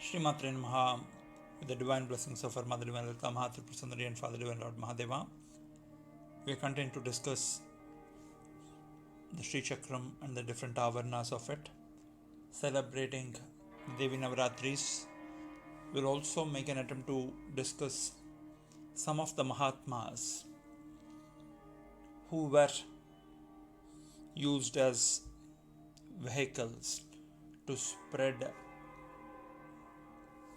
Shree namaha, with the divine blessings of our Mother Divine Lalita Mahatri Prasannari and Father Divine Lord Mahadeva, we continue to discuss the Shree Chakram and the different avarnas of it, celebrating Devi Navaratris. We'll also make an attempt to discuss some of the Mahatmas who were used as vehicles to spread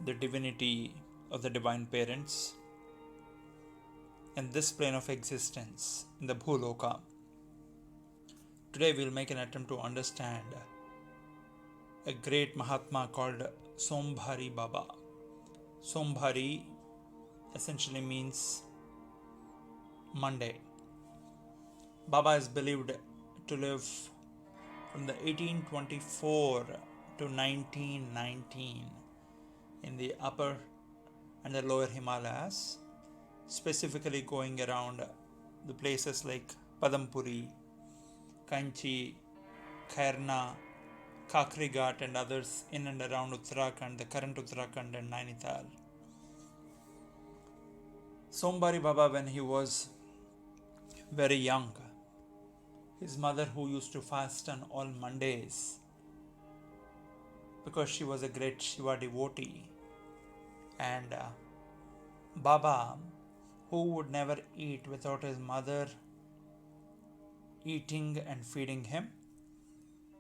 the divinity of the divine parents in this plane of existence in the Bhuloka. Today we'll make an attempt to understand a great Mahatma called Sombari Baba. Sombari essentially means Monday. Baba is believed to live from the 1824 to 1919 in the upper and the lower Himalayas, specifically going around the places like Padampuri, Kanchi, Khairna, Kakri and others in and around Uttarakhand, the current Uttarakhand and Nainital. Sombari Baba, when he was very young, his mother, who used to fast on all Mondays because she was a great Shiva devotee, and Baba, who would never eat without his mother eating and feeding him,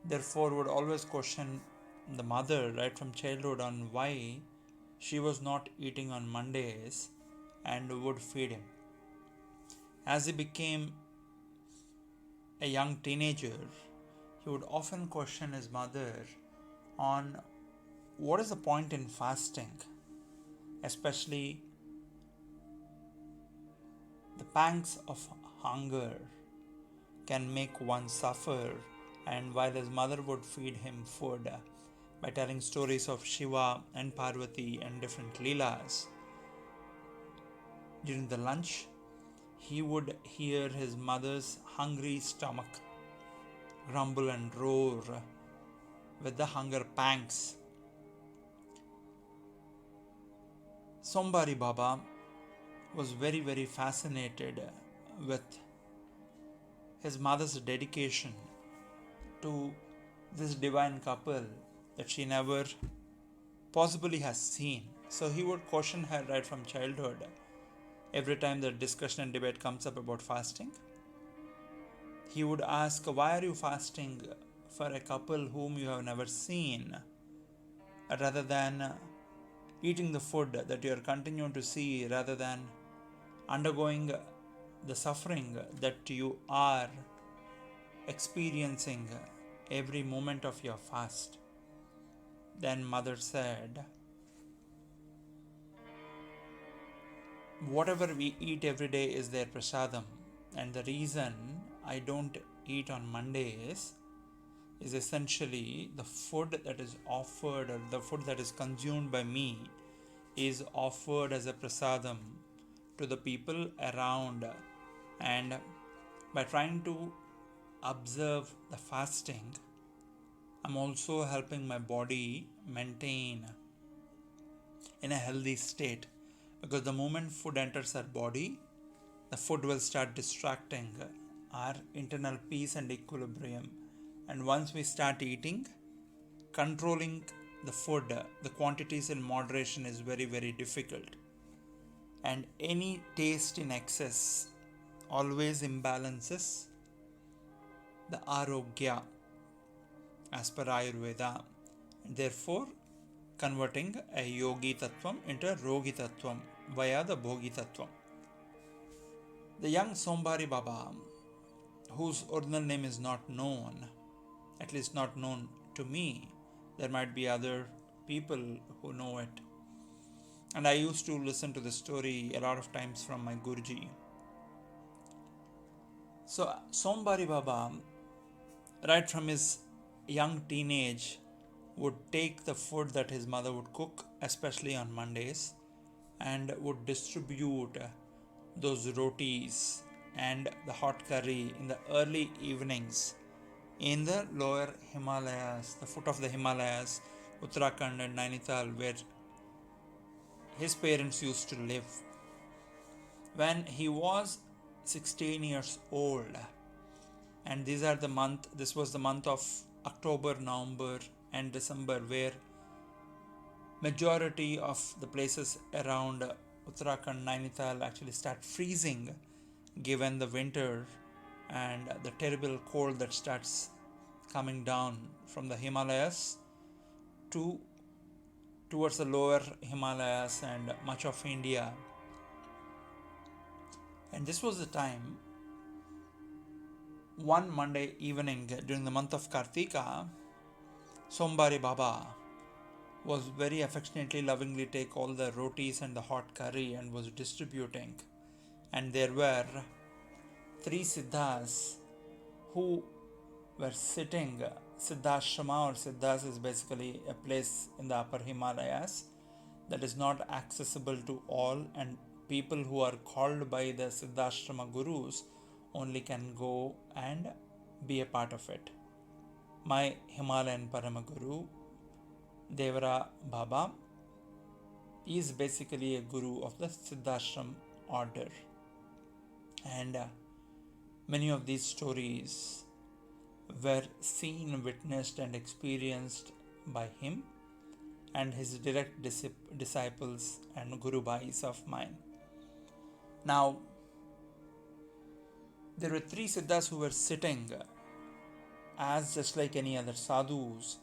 therefore would always question the mother right from childhood on why she was not eating on Mondays and would feed him. As he became a young teenager, he would often question his mother on what is the point in fasting, especially the pangs of hunger can make one suffer, and while his mother would feed him food by telling stories of Shiva and Parvati and different Leelas, during the lunch he would hear his mother's hungry stomach grumble and roar with the hunger pangs. Sombari Baba was very, very fascinated with his mother's dedication to this divine couple that she never possibly has seen. So he would caution her right from childhood. Every time the discussion and debate comes up about fasting, he would ask, why are you fasting for a couple whom you have never seen, rather than eating the food that you are continuing to see, rather than undergoing the suffering that you are experiencing every moment of your fast. Then mother said, whatever we eat every day is their prasadam, and the reason I don't eat on Mondays is essentially the food that is offered, or the food that is consumed by me is offered as a prasadam to the people around, and by trying to observe the fasting, I'm also helping my body maintain in a healthy state, because the moment food enters our body, the food will start distracting our internal peace and equilibrium, and once we start eating, controlling the food, the quantities in moderation is very, very difficult, and any taste in excess always imbalances the arogya as per Ayurveda, and therefore converting a yogi tattvam into a rogi tattvam via the bhogi tattvam. The young Sombari Baba, whose original name is not known, at least not known to me, there might be other people who know it, and I used to listen to the story a lot of times from my Guruji. So Sombari Baba, right from his young teenage, would take the food that his mother would cook, especially on Mondays, and would distribute those rotis and the hot curry in the early evenings in the lower Himalayas, the foot of the Himalayas, Uttarakhand and Nainital, where his parents used to live. When he was 16 years old, and this was the month of October, November, and December, where majority of the places around Uttarakhand, Nainital actually start freezing given the winter and the terrible cold that starts coming down from the Himalayas to towards the lower Himalayas and much of India. And this was the time, one Monday evening during the month of Kartika, Sombari Baba was very affectionately, lovingly take all the rotis and the hot curry and was distributing. And there were 3 Siddhas who were sitting. Siddhashrama or Siddhas is basically a place in the upper Himalayas that is not accessible to all, and people who are called by the Siddhashrama gurus only can go and be a part of it. My Himalayan Paramaguru, Devara Baba, is basically a guru of the Siddhashram order. And many of these stories were seen, witnessed, and experienced by him and his direct disciples and Guru Bhais of mine. Now, there were 3 Siddhas who were sitting as just like any other sadhus,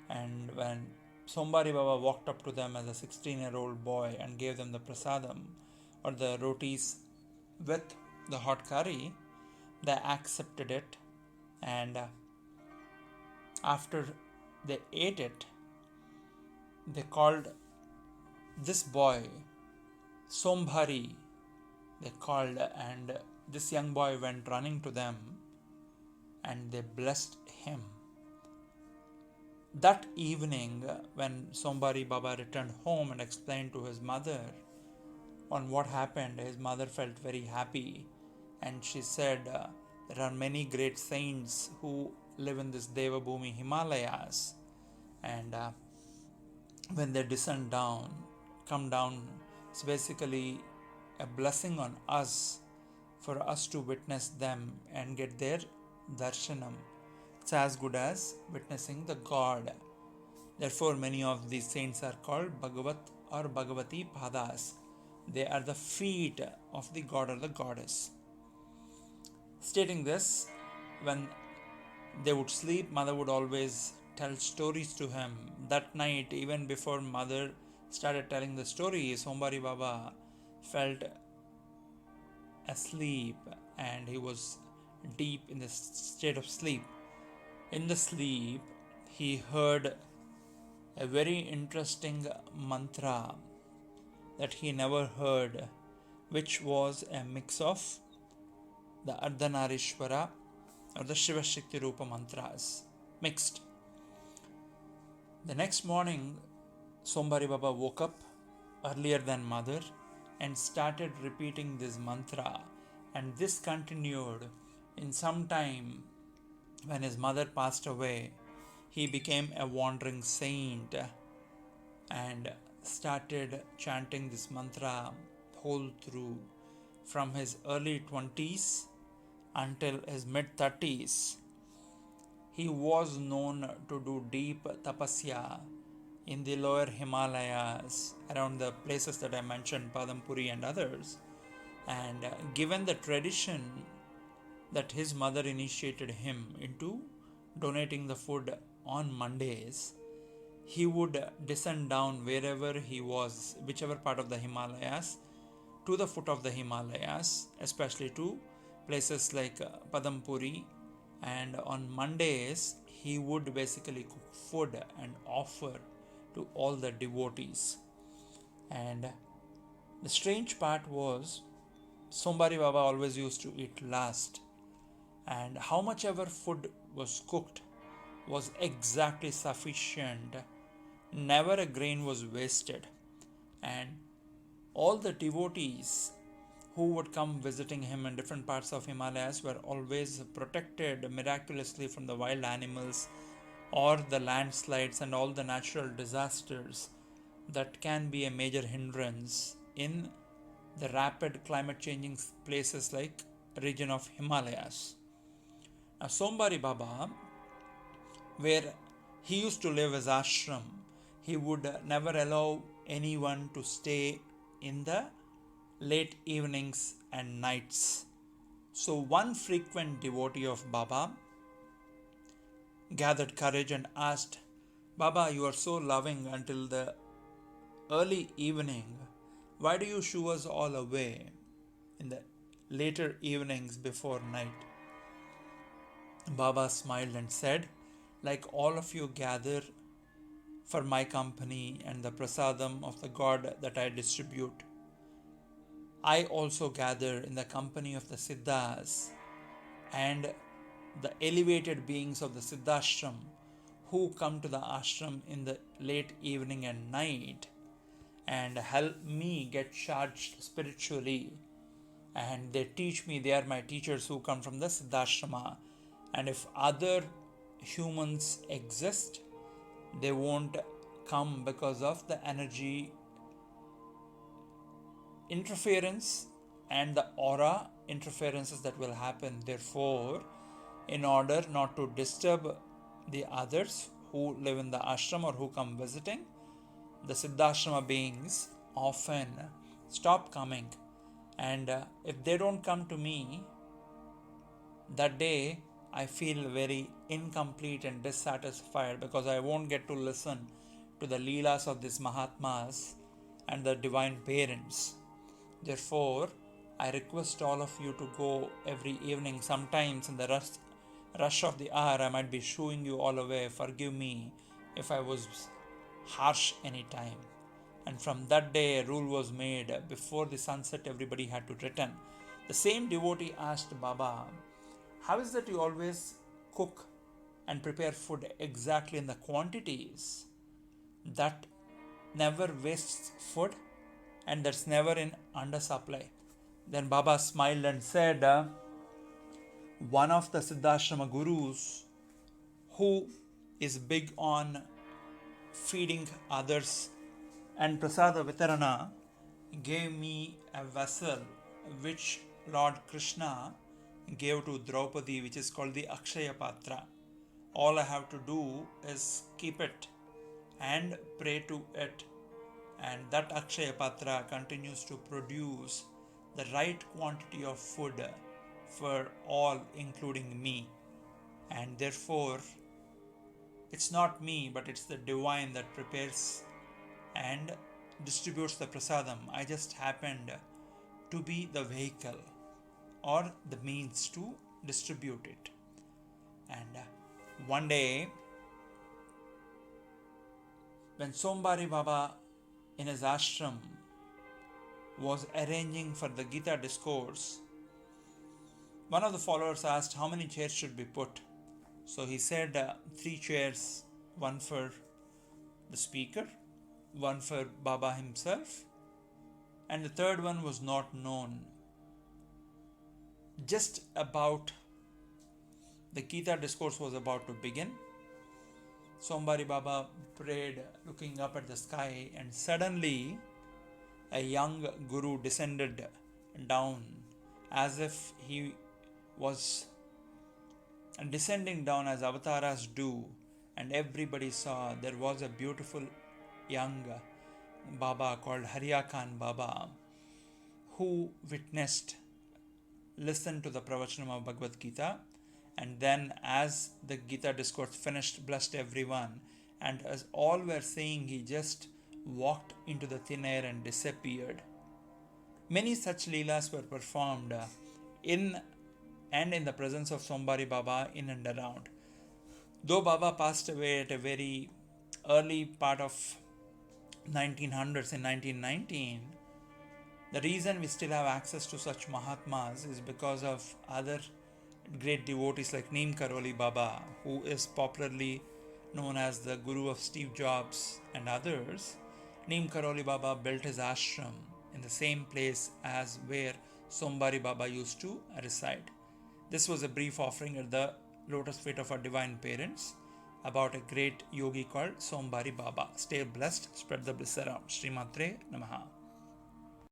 and when Sombari Baba walked up to them as a 16-year-old boy and gave them the prasadam or the rotis with the hot curry, they accepted it, and after they ate it, they called this boy Sombari, they called, and this young boy went running to them and they blessed him. That evening, when Sombari Baba returned home and explained to his mother on what happened, his mother felt very happy, and she said, there are many great saints who live in this Devabhumi Himalayas, and when they come down, it's basically a blessing on us for us to witness them and get their darshanam. It's as good as witnessing the God. Therefore, many of these saints are called Bhagavat or Bhagavati Padas. They are the feet of the God or the goddess. Stating this, when they would sleep, mother would always tell stories to him. That night, even before mother started telling the story, Sombari Baba felt asleep and he was deep in the state of sleep. In the sleep, he heard a very interesting mantra that he never heard, which was a mix of the Ardhanarishwara or the Shiva Shakti Rupa mantras mixed. The next morning, Sombari Baba woke up earlier than mother and started repeating this mantra, and this continued in some time. When his mother passed away, he became a wandering saint and started chanting this mantra whole through from his early 20s until his mid 30s. He was known to do deep tapasya in the lower Himalayas around the places that I mentioned, Padampuri and others. And given the tradition that his mother initiated him into donating the food on Mondays, he would descend down wherever he was, whichever part of the Himalayas, to the foot of the Himalayas, especially to places like Padampuri, and on Mondays he would basically cook food and offer to all the devotees. And the strange part was, Sombari Baba always used to eat last, and how much ever food was cooked was exactly sufficient. Never a grain was wasted, and all the devotees who would come visiting him in different parts of Himalayas were always protected miraculously from the wild animals or the landslides and all the natural disasters that can be a major hindrance in the rapid climate changing places like region of Himalayas. Now Sombari Baba, where he used to live as ashram, he would never allow anyone to stay in the late evenings and nights. So one frequent devotee of Baba gathered courage and asked, Baba, you are so loving until the early evening. Why do you shoo us all away in the later evenings before night? Baba smiled and said, like all of you gather for my company and the prasadam of the God that I distribute, I also gather in the company of the Siddhas and the elevated beings of the Siddhashram who come to the ashram in the late evening and night and help me get charged spiritually. And they teach me, they are my teachers who come from the Siddhashrama. And if other humans exist, they won't come because of the energy interference and the aura interferences that will happen. Therefore, in order not to disturb the others who live in the ashram or who come visiting, the Siddhashrama beings often stop coming. And if they don't come to me, that day I feel very incomplete and dissatisfied because I won't get to listen to the Leelas of these Mahatmas and the divine parents. Therefore, I request all of you to go every evening. Sometimes in the rush of the hour, I might be shooing you all away. Forgive me if I was harsh any time. And from that day, a rule was made. Before the sunset, everybody had to return. The same devotee asked Baba, how is that you always cook and prepare food exactly in the quantities that never wastes food and that's never in undersupply? Then Baba smiled and said, one of the Siddhashrama gurus who is big on feeding others and prasada vitarana gave me a vessel which Lord Krishna gave to Draupadi, which is called the Akshaya Patra. All I have to do is keep it and pray to it, and that Akshaya Patra continues to produce the right quantity of food for all, including me. And therefore, it's not me, but it's the divine that prepares and distributes the prasadam. I just happened to be the vehicle or the means to distribute it. And one day, when Sombari Baba in his ashram was arranging for the Gita discourse, one of the followers asked how many chairs should be put. So he said 3 chairs, one for the speaker, one for Baba himself, and the third one was not known. Just about the Gita discourse was about to begin, Sombari Baba prayed looking up at the sky, and suddenly a young guru descended down as if he was descending down as avatars do, and everybody saw there was a beautiful young Baba called Hariya Khan Baba who listened to the pravachanam of Bhagavad Gita, and then as the Gita discourse finished, blessed everyone, and as all were saying, he just walked into the thin air and disappeared. Many such leelas were performed in the presence of Sombari Baba in and around. Though Baba passed away at a very early part of 1900s in 1919, the reason we still have access to such Mahatmas is because of other great devotees like Neem Karoli Baba, who is popularly known as the Guru of Steve Jobs and others. Neem Karoli Baba built his ashram in the same place as where Sombari Baba used to reside. This was a brief offering at the lotus feet of our divine parents. about a great yogi called Sombari Baba. Stay blessed, spread the bliss around. Shree maathrey, namaha.